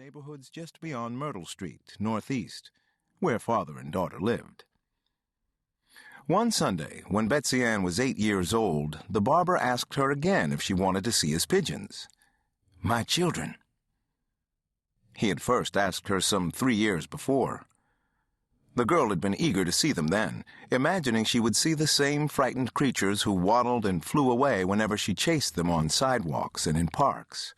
neighborhoods just beyond Myrtle Street, northeast, where father and daughter lived. One Sunday, when Betsy Ann was 8 years old, the barber asked her again if she wanted to see his pigeons. "My children." He had first asked her some 3 years before. The girl had been eager to see them then, imagining she would see the same frightened creatures who waddled and flew away whenever she chased them on sidewalks and in parks.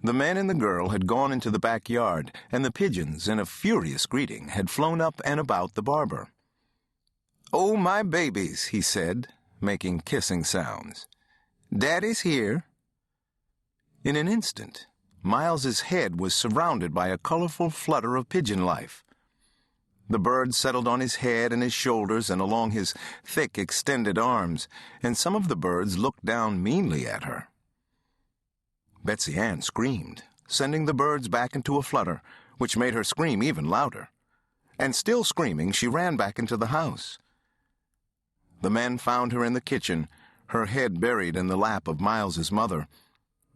The man and the girl had gone into the backyard, and the pigeons, in a furious greeting, had flown up and about the barber. "Oh, my babies," he said, making kissing sounds. "Daddy's here." In an instant, Miles's head was surrounded by a colorful flutter of pigeon life. The birds settled on his head and his shoulders and along his thick, extended arms, and some of the birds looked down meanly at her. Betsy Ann screamed, sending the birds back into a flutter, which made her scream even louder. And still screaming, she ran back into the house. The men found her in the kitchen, her head buried in the lap of Miles's mother,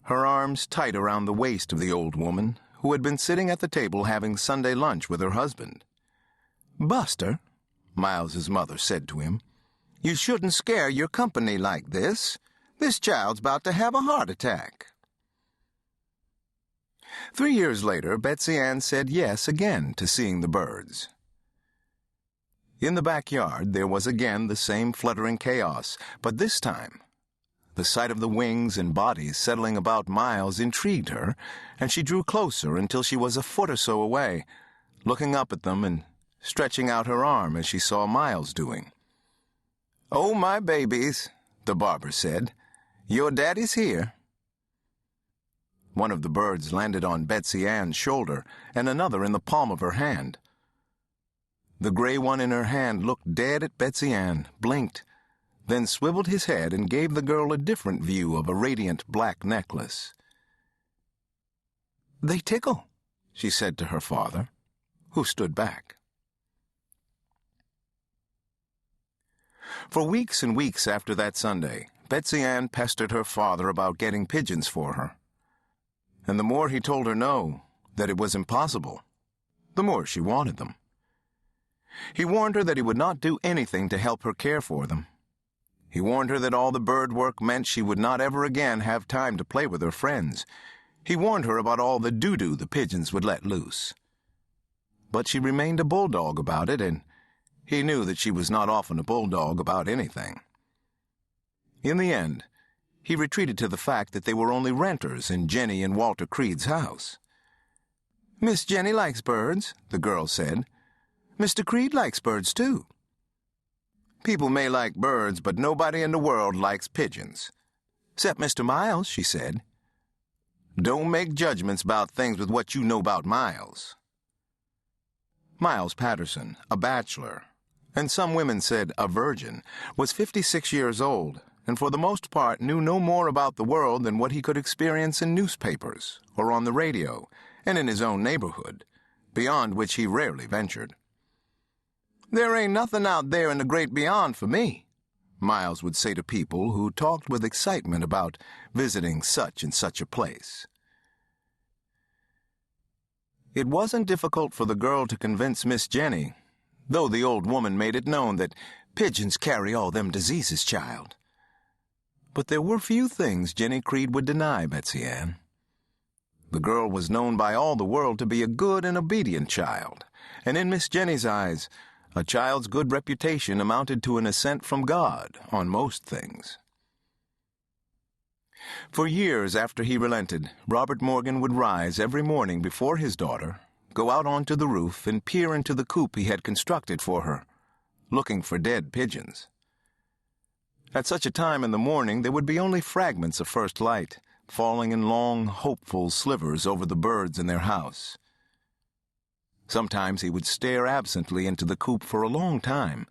her arms tight around the waist of the old woman, who had been sitting at the table having Sunday lunch with her husband. "Buster," Miles's mother said to him, "you shouldn't scare your company like this. This child's about to have a heart attack." 3 years later, Betsy Ann said yes again to seeing the birds. In the backyard, there was again the same fluttering chaos, but this time, the sight of the wings and bodies settling about Miles intrigued her, and she drew closer until she was a foot or so away, looking up at them and stretching out her arm as she saw Miles doing. "Oh, my babies," the barber said, "your daddy's here." One of the birds landed on Betsy Ann's shoulder and another in the palm of her hand. The gray one in her hand looked dead at Betsy Ann, blinked, then swiveled his head and gave the girl a different view of a radiant black necklace. "They tickle," she said to her father, who stood back. For weeks and weeks after that Sunday, Betsy Ann pestered her father about getting pigeons for her. And the more he told her no, that it was impossible, the more she wanted them. He warned her that he would not do anything to help her care for them. He warned her that all the bird work meant she would not ever again have time to play with her friends. He warned her about all the doo-doo the pigeons would let loose. But she remained a bulldog about it, and he knew that she was not often a bulldog about anything. In the end, he retreated to the fact that they were only renters in Jenny and Walter Creed's house. "Miss Jenny likes birds," the girl said. "Mr. Creed likes birds, too." "People may like birds, but nobody in the world likes pigeons. 'Cept Mr. Miles," she said. "Don't make judgments about things with what you know about Miles." Miles Patterson, a bachelor, and some women said a virgin, was 56 years old, and for the most part knew no more about the world than what he could experience in newspapers, or on the radio, and in his own neighborhood, beyond which he rarely ventured. "There ain't nothing out there in the great beyond for me," Miles would say to people who talked with excitement about visiting such and such a place. It wasn't difficult for the girl to convince Miss Jenny, though the old woman made it known that pigeons carry all them diseases, child. But there were few things Jenny Creed would deny Betsy Ann. The girl was known by all the world to be a good and obedient child, and in Miss Jenny's eyes, a child's good reputation amounted to an assent from God on most things. For years after he relented, Robert Morgan would rise every morning before his daughter, go out onto the roof and peer into the coop he had constructed for her, looking for dead pigeons. At such a time in the morning, there would be only fragments of first light, falling in long, hopeful slivers over the birds in their house. Sometimes he would stare absently into the coop for a long time,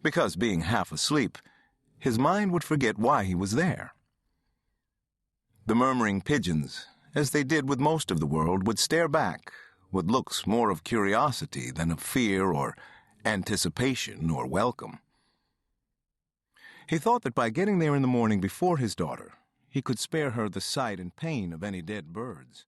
because, being half asleep, his mind would forget why he was there. The murmuring pigeons, as they did with most of the world, would stare back with looks more of curiosity than of fear or anticipation or welcome. He thought that by getting there in the morning before his daughter, he could spare her the sight and pain of any dead birds.